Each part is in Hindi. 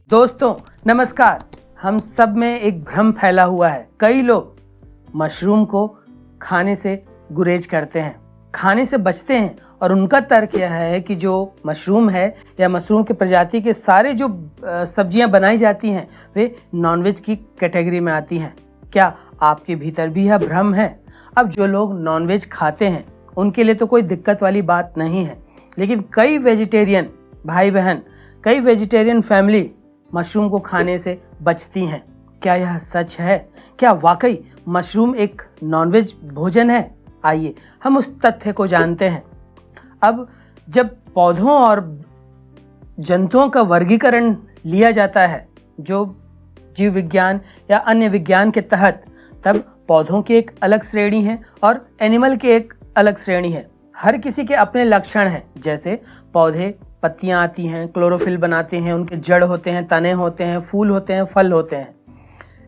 दोस्तों नमस्कार। हम सब में एक भ्रम फैला हुआ है। कई लोग मशरूम को खाने से गुरेज करते हैं, खाने से बचते हैं और उनका तर्क यह है कि जो मशरूम है या मशरूम के प्रजाति के सारे जो सब्जियां बनाई जाती हैं वे नॉनवेज की कैटेगरी में आती हैं। क्या आपके भीतर भी यह भ्रम है? अब जो लोग नॉनवेज खाते हैं उनके लिए तो कोई दिक्कत वाली बात नहीं है, लेकिन कई वेजिटेरियन भाई बहन, कई वेजिटेरियन फैमिली मशरूम को खाने से बचती हैं। क्या यह सच है? क्या वाकई मशरूम एक नॉनवेज भोजन है? आइए हम उस तथ्य को जानते हैं। अब जब पौधों और जंतुओं का वर्गीकरण लिया जाता है जो जीव विज्ञान या अन्य विज्ञान के तहत, तब पौधों की एक अलग श्रेणी है और एनिमल की एक अलग श्रेणी है। हर किसी के अपने लक्षण हैं। जैसे पौधे पत्तियां आती हैं, क्लोरोफिल बनाते हैं, उनके जड़ होते हैं, तने होते हैं, फूल होते हैं, फल होते हैं।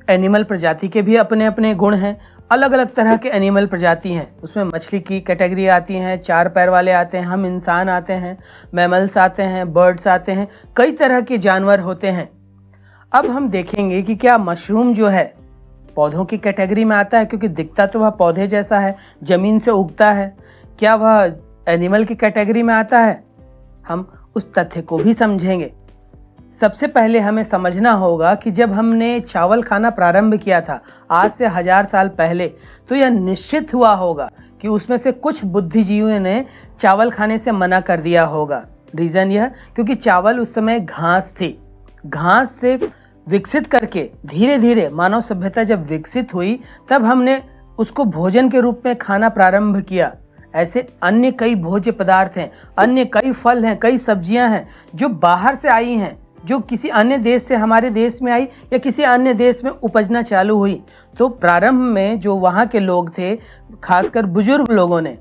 एनिमल प्रजाति के भी अपने अपने गुण हैं। अलग अलग तरह के एनिमल प्रजाति हैं। उसमें मछली की कैटेगरी आती हैं, 4 पैर वाले आते हैं, हम इंसान आते हैं, मैमल्स आते हैं, बर्ड्स आते हैं, कई तरह के जानवर होते हैं। अब हम देखेंगे कि क्या मशरूम जो है पौधों की कैटेगरी में आता है, क्योंकि दिखता तो वह पौधे जैसा है, जमीन से उगता है। क्या वह एनिमल की कैटेगरी में आता है? हम उस तथ्य को भी समझेंगे। सबसे पहले हमें समझना होगा कि जब हमने चावल खाना प्रारंभ किया था आज से 1000 साल पहले, तो यह निश्चित हुआ होगा कि उसमें से कुछ बुद्धिजीवियों ने चावल खाने से मना कर दिया होगा। रीज़न यह, क्योंकि चावल उस समय घास थी। घास से विकसित करके धीरे धीरे मानव सभ्यता जब विकसित हुई, तब हमने उसको भोजन के रूप में खाना प्रारंभ किया। ऐसे अन्य कई भोज्य पदार्थ हैं, अन्य कई फल हैं, कई सब्जियां हैं जो बाहर से आई हैं, जो किसी अन्य देश से हमारे देश में आई या किसी अन्य देश में उपजना चालू हुई। तो प्रारंभ में जो वहाँ के लोग थे, खासकर बुजुर्ग लोगों ने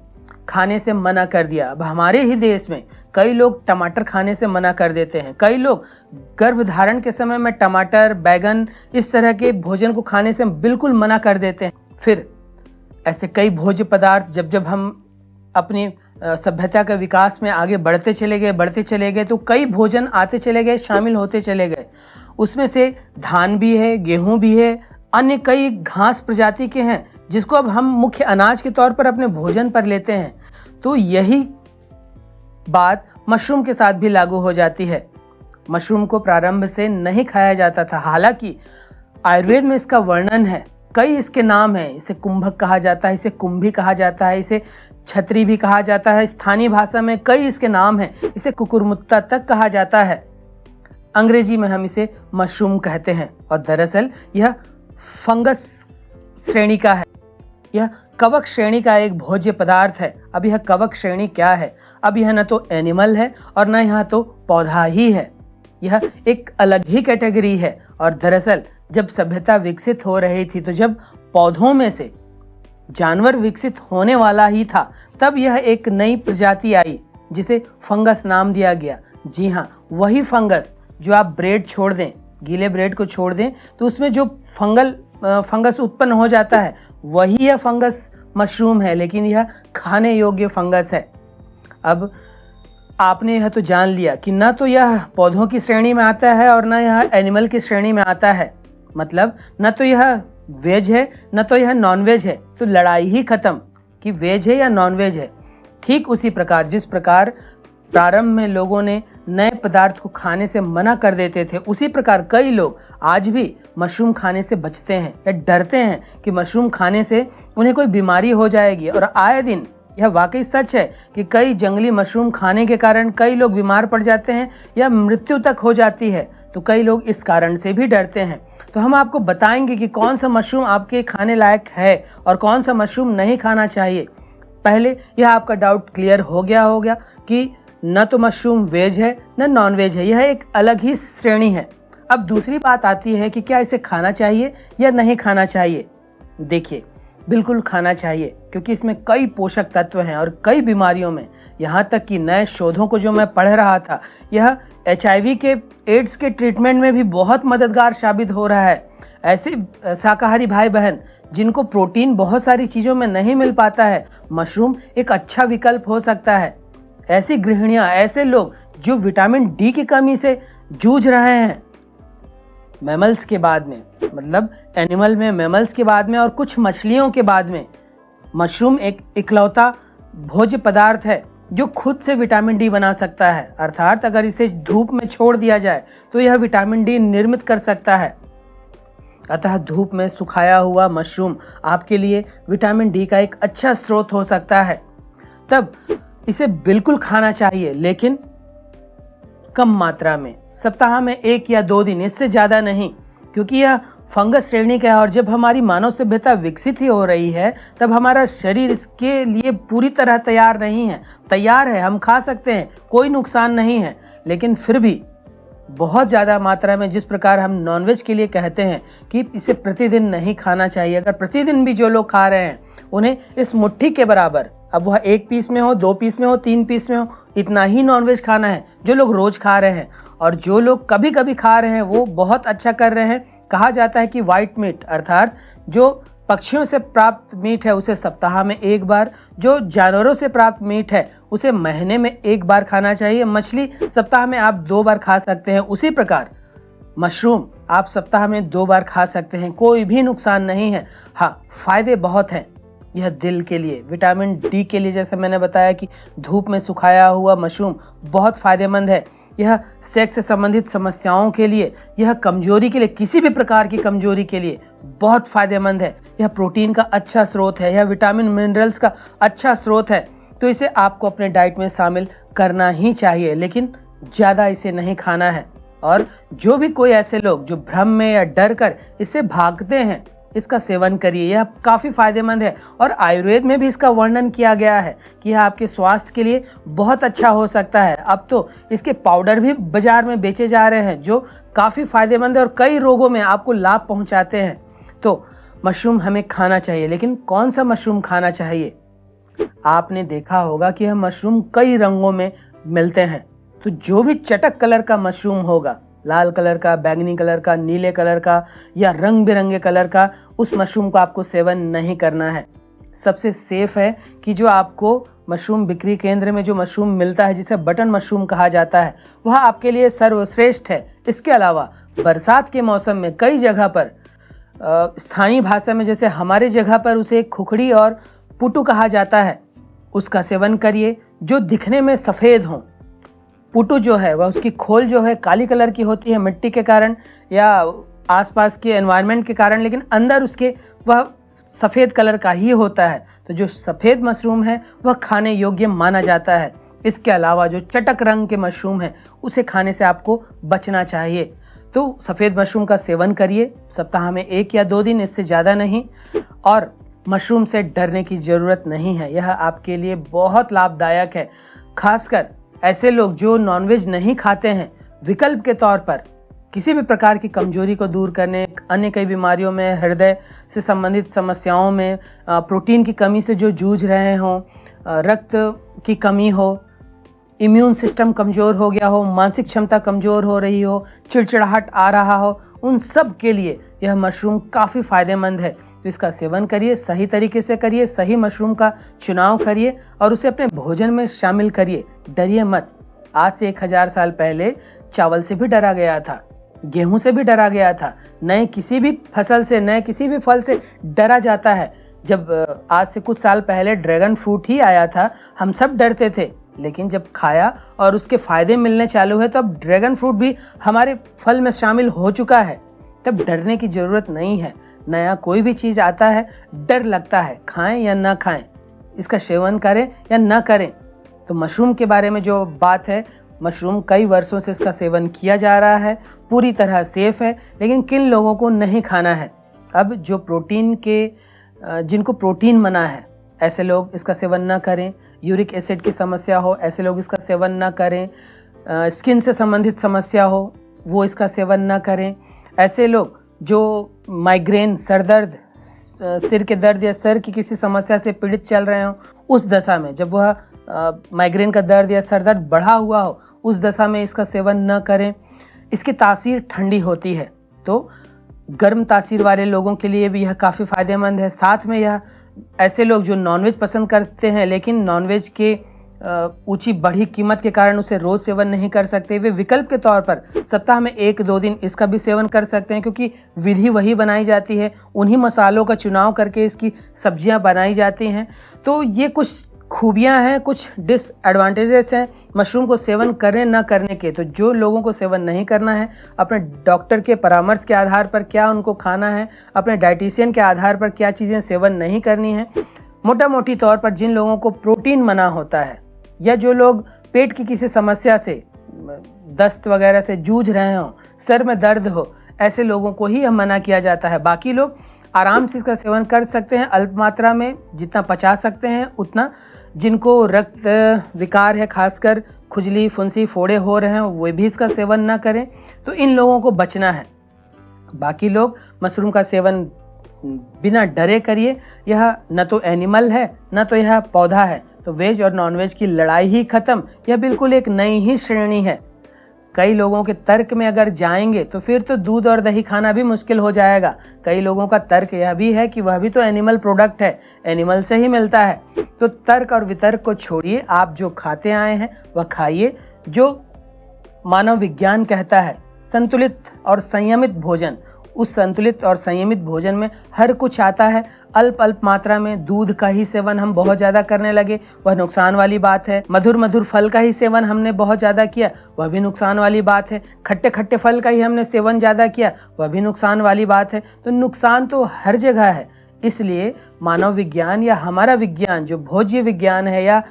खाने से मना कर दिया। अब हमारे ही देश में कई लोग टमाटर खाने से मना कर देते हैं। कई लोग गर्भधारण के समय में टमाटर, बैगन, इस तरह के भोजन को खाने से बिल्कुल मना कर देते हैं। फिर ऐसे कई भोज्य पदार्थ जब हम अपनी सभ्यता के विकास में आगे बढ़ते चले गए, तो कई भोजन आते चले गए, शामिल होते चले गए। उसमें से धान भी है, गेहूं भी है, अन्य कई घास प्रजाति के हैं जिसको अब हम मुख्य अनाज के तौर पर अपने भोजन पर लेते हैं। तो यही बात मशरूम के साथ भी लागू हो जाती है। मशरूम को प्रारंभ से नहीं खाया जाता था, हालांकि आयुर्वेद में इसका वर्णन है। कई इसके नाम हैं। इसे कुंभक कहा जाता है, इसे कुंभी कहा जाता है, इसे छतरी भी कहा जाता है। स्थानीय भाषा में कई इसके नाम हैं। इसे कुकुरमुत्ता तक कहा जाता है। अंग्रेजी में हम इसे मशरूम कहते हैं और दरअसल यह फंगस श्रेणी का है। यह कवक श्रेणी का एक भोज्य पदार्थ है। अब यह कवक श्रेणी क्या है? अब यह न तो एनिमल है और न यह तो पौधा ही है। यह एक अलग ही कैटेगरी है। और दरअसल जब सभ्यता विकसित हो रही थी, तो जब पौधों में से जानवर विकसित होने वाला ही था, तब यह एक नई प्रजाति आई जिसे फंगस नाम दिया गया। जी हाँ, वही फंगस जो आप ब्रेड छोड़ दें, गीले ब्रेड को छोड़ दें, तो उसमें जो फंगस उत्पन्न हो जाता है, वही यह फंगस मशरूम है, लेकिन यह खाने योग्य फंगस है। अब आपने यह तो जान लिया कि ना तो यह पौधों की श्रेणी में आता है और ना यह एनिमल की श्रेणी में आता है। मतलब न तो यह वेज है, न तो यह नॉन वेज है। तो लड़ाई ही खत्म कि वेज है या नॉन वेज है। ठीक उसी प्रकार जिस प्रकार प्रारंभ में लोगों ने नए पदार्थ को खाने से मना कर देते थे, उसी प्रकार कई लोग आज भी मशरूम खाने से बचते हैं या डरते हैं कि मशरूम खाने से उन्हें कोई बीमारी हो जाएगी। और आए दिन यह वाकई सच है कि कई जंगली मशरूम खाने के कारण कई लोग बीमार पड़ जाते हैं या मृत्यु तक हो जाती है। तो कई लोग इस कारण से भी डरते हैं। तो हम आपको बताएंगे कि कौन सा मशरूम आपके खाने लायक है और कौन सा मशरूम नहीं खाना चाहिए। पहले यह आपका डाउट क्लियर हो गया कि न तो मशरूम वेज है न नॉन वेज है, यह एक अलग ही श्रेणी है। अब दूसरी बात आती है कि क्या इसे खाना चाहिए या नहीं खाना चाहिए। देखिए, बिल्कुल खाना चाहिए, क्योंकि इसमें कई पोषक तत्व हैं और कई बीमारियों में, यहाँ तक कि नए शोधों को जो मैं पढ़ रहा था, यह HIV के, एड्स के ट्रीटमेंट में भी बहुत मददगार साबित हो रहा है। ऐसे शाकाहारी भाई बहन जिनको प्रोटीन बहुत सारी चीज़ों में नहीं मिल पाता है, मशरूम एक अच्छा विकल्प हो सकता है। ऐसी गृहिणियाँ, ऐसे लोग जो विटामिन D की कमी से जूझ रहे हैं, मैमल्स के बाद में, मतलब एनिमल में मैमल्स के बाद में और कुछ मछलियों के बाद में मशरूम एक इकलौता भोज्य पदार्थ है जो खुद से विटामिन डी बना सकता है। अर्थात अगर इसे धूप में छोड़ दिया जाए तो यह विटामिन डी निर्मित कर सकता है। अतः धूप में सुखाया हुआ मशरूम आपके लिए विटामिन डी का एक अच्छा स्रोत हो सकता है। तब इसे बिल्कुल खाना चाहिए, लेकिन कम मात्रा में, सप्ताह में 1 या 2 दिन, इससे ज़्यादा नहीं, क्योंकि यह फंगस श्रेणी का है और जब हमारी मानव सभ्यता विकसित ही हो रही है तब हमारा शरीर इसके लिए पूरी तरह तैयार नहीं है। तैयार है, हम खा सकते हैं, कोई नुकसान नहीं है, लेकिन फिर भी बहुत ज़्यादा मात्रा में, जिस प्रकार हम नॉनवेज के लिए कहते हैं कि इसे प्रतिदिन नहीं खाना चाहिए। अगर प्रतिदिन भी जो लोग खा रहे हैं उन्हें इस मुट्ठी के बराबर, अब वह 1 पीस में हो, 2 पीस में हो, 3 पीस में हो, इतना ही नॉनवेज खाना है जो लोग रोज़ खा रहे हैं। और जो लोग कभी कभी खा रहे हैं वो बहुत अच्छा कर रहे हैं। कहा जाता है कि वाइट मीट, अर्थात जो पक्षियों से प्राप्त मीट है उसे सप्ताह में 1 बार, जो जानवरों से प्राप्त मीट है उसे महीने में 1 बार खाना चाहिए। मछली सप्ताह में आप 2 बार खा सकते हैं। उसी प्रकार मशरूम आप सप्ताह में 2 बार खा सकते हैं, कोई भी नुकसान नहीं है। हाँ, फायदे बहुत हैं। यह दिल के लिए, विटामिन डी के लिए, जैसे मैंने बताया कि धूप में सुखाया हुआ मशरूम बहुत फायदेमंद है। यह सेक्स से संबंधित समस्याओं के लिए, यह कमजोरी के लिए, किसी भी प्रकार की कमजोरी के लिए बहुत फायदेमंद है। यह प्रोटीन का अच्छा स्रोत है, यह विटामिन मिनरल्स का अच्छा स्रोत है। तो इसे आपको अपने डाइट में शामिल करना ही चाहिए, लेकिन ज़्यादा इसे नहीं खाना है। और जो भी कोई ऐसे लोग जो भ्रम में या डर कर इससे भागते हैं, इसका सेवन करिए, यह काफ़ी फायदेमंद है। और आयुर्वेद में भी इसका वर्णन किया गया है कि यह आपके स्वास्थ्य के लिए बहुत अच्छा हो सकता है। अब तो इसके पाउडर भी बाजार में बेचे जा रहे हैं जो काफ़ी फायदेमंद है और कई रोगों में आपको लाभ पहुंचाते हैं। तो मशरूम हमें खाना चाहिए, लेकिन कौन सा मशरूम खाना चाहिए? आपने देखा होगा कि यह मशरूम कई रंगों में मिलते हैं। तो जो भी चटक कलर का मशरूम होगा, लाल कलर का, बैंगनी कलर का, नीले कलर का या रंग बिरंगे कलर का, उस मशरूम को आपको सेवन नहीं करना है। सबसे सेफ है कि जो आपको मशरूम बिक्री केंद्र में जो मशरूम मिलता है, जिसे बटन मशरूम कहा जाता है, वह आपके लिए सर्वश्रेष्ठ है। इसके अलावा बरसात के मौसम में कई जगह पर स्थानीय भाषा में, जैसे हमारे जगह पर उसे खुखड़ी और पुटू कहा जाता है, उसका सेवन करिए, जो दिखने में सफ़ेद हों। पुटू जो है वह, उसकी खोल जो है काली कलर की होती है मिट्टी के कारण या आसपास के एनवायरनमेंट के कारण, लेकिन अंदर उसके वह सफ़ेद कलर का ही होता है। तो जो सफ़ेद मशरूम है वह खाने योग्य माना जाता है। इसके अलावा जो चटक रंग के मशरूम है उसे खाने से आपको बचना चाहिए। तो सफ़ेद मशरूम का सेवन करिए, सप्ताह में 1 या 2 दिन, इससे ज़्यादा नहीं। और मशरूम से डरने की ज़रूरत नहीं है, यह आपके लिए बहुत लाभदायक है। खासकर ऐसे लोग जो नॉनवेज नहीं खाते हैं, विकल्प के तौर पर किसी भी प्रकार की कमजोरी को दूर करने, अन्य कई बीमारियों में, हृदय से संबंधित समस्याओं में, प्रोटीन की कमी से जो जूझ रहे हों, रक्त की कमी हो, इम्यून सिस्टम कमज़ोर हो गया हो, मानसिक क्षमता कमज़ोर हो रही हो, चिड़चिड़ाहट आ रहा हो, उन सब के लिए यह मशरूम काफ़ी फ़ायदेमंद है। तो इसका सेवन करिए, सही तरीके से करिए, सही मशरूम का चुनाव करिए और उसे अपने भोजन में शामिल करिए। डरिए मत। आज से 1000 साल पहले चावल से भी डरा गया था, गेहूं से भी डरा गया था, नए किसी भी फसल से, नए किसी भी फल से डरा जाता है। जब आज से कुछ साल पहले ड्रैगन फ्रूट ही आया था, हम सब डरते थे, लेकिन जब खाया और उसके फ़ायदे मिलने चालू हुए तो अब ड्रैगन फ्रूट भी हमारे फल में शामिल हो चुका है। तब डरने की ज़रूरत नहीं है। नया कोई भी चीज़ आता है, डर लगता है, खाएं या ना खाएं, इसका सेवन करें या ना करें। तो मशरूम के बारे में जो बात है, मशरूम कई वर्षों से इसका सेवन किया जा रहा है, पूरी तरह सेफ है, लेकिन किन लोगों को नहीं खाना है? अब जो प्रोटीन के, जिनको प्रोटीन मना है, ऐसे लोग इसका सेवन ना करें। यूरिक एसिड की समस्या हो, ऐसे लोग इसका सेवन ना करें। स्किन से संबंधित समस्या हो, वो इसका सेवन ना करें। ऐसे लोग जो माइग्रेन, सर दर्द, सिर के दर्द या सर की किसी समस्या से पीड़ित चल रहे हों, उस दशा में, जब वह माइग्रेन का दर्द या सर दर्द बढ़ा हुआ हो, उस दशा में इसका सेवन न करें। इसकी तासीर ठंडी होती है, तो गर्म तासीर वाले लोगों के लिए भी यह काफ़ी फ़ायदेमंद है। साथ में यह ऐसे लोग जो नॉनवेज पसंद करते हैं लेकिन नॉनवेज के ऊंची बढ़ी कीमत के कारण उसे रोज सेवन नहीं कर सकते। वे विकल्प के तौर पर सप्ताह में 1-2 दिन इसका भी सेवन कर सकते हैं, क्योंकि विधि वही बनाई जाती है, उन्हीं मसालों का चुनाव करके इसकी सब्जियां बनाई जाती हैं। तो ये कुछ खूबियां हैं, कुछ डिसएडवांटेजेस हैं मशरूम को सेवन करने ना करने के। तो जो लोगों को सेवन नहीं करना है, अपने डॉक्टर के परामर्श के आधार पर क्या उनको खाना है, अपने डाइटिशियन के आधार पर क्या चीज़ें सेवन नहीं करनी है। मोटा मोटी तौर पर जिन लोगों को प्रोटीन मना होता है, या जो लोग पेट की किसी समस्या से, दस्त वगैरह से जूझ रहे हों, सर में दर्द हो, ऐसे लोगों को ही मना किया जाता है। बाकी लोग आराम से इसका सेवन कर सकते हैं, अल्प मात्रा में, जितना पचा सकते हैं उतना। जिनको रक्त विकार है, खासकर खुजली, फुंसी, फोड़े हो रहे हैं, वे भी इसका सेवन ना करें। तो इन लोगों को बचना है। बाकी लोग मशरूम का सेवन बिना डरे करिए। यह न तो एनिमल है, न तो यह पौधा है। तो वेज और नॉनवेज की लड़ाई ही खत्म। यह बिल्कुल एक नई ही श्रेणी है। कई लोगों के तर्क में अगर जाएंगे तो फिर तो दूध और दही खाना भी मुश्किल हो जाएगा। कई लोगों का तर्क यह भी है कि वह भी तो एनिमल प्रोडक्ट है, एनिमल से ही मिलता है। तो तर्क और वितर्क को छोड़िए, आप जो खाते आए हैं वह खाइए। जो मानव विज्ञान कहता है संतुलित और संयमित भोजन, उस संतुलित और संयमित भोजन में हर कुछ आता है। अल्प अल्प मात्रा में दूध का ही सेवन हम बहुत ज़्यादा करने लगे, वह नुकसान वाली बात है। मधुर मधुर फल का ही सेवन हमने बहुत ज़्यादा किया, वह भी नुकसान वाली बात है। खट्टे खट्टे फल का ही हमने सेवन ज़्यादा किया, वह भी नुकसान वाली बात है। तो नुकसान तो हर जगह है। इसलिए मानव विज्ञान या हमारा विज्ञान जो भोज्य विज्ञान है या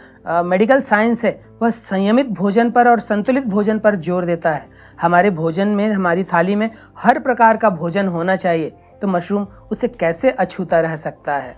मेडिकल साइंस है, वह संयमित भोजन पर और संतुलित भोजन पर जोर देता है। हमारे भोजन में, हमारी थाली में हर प्रकार का भोजन होना चाहिए। तो मशरूम उससे कैसे अछूता रह सकता है।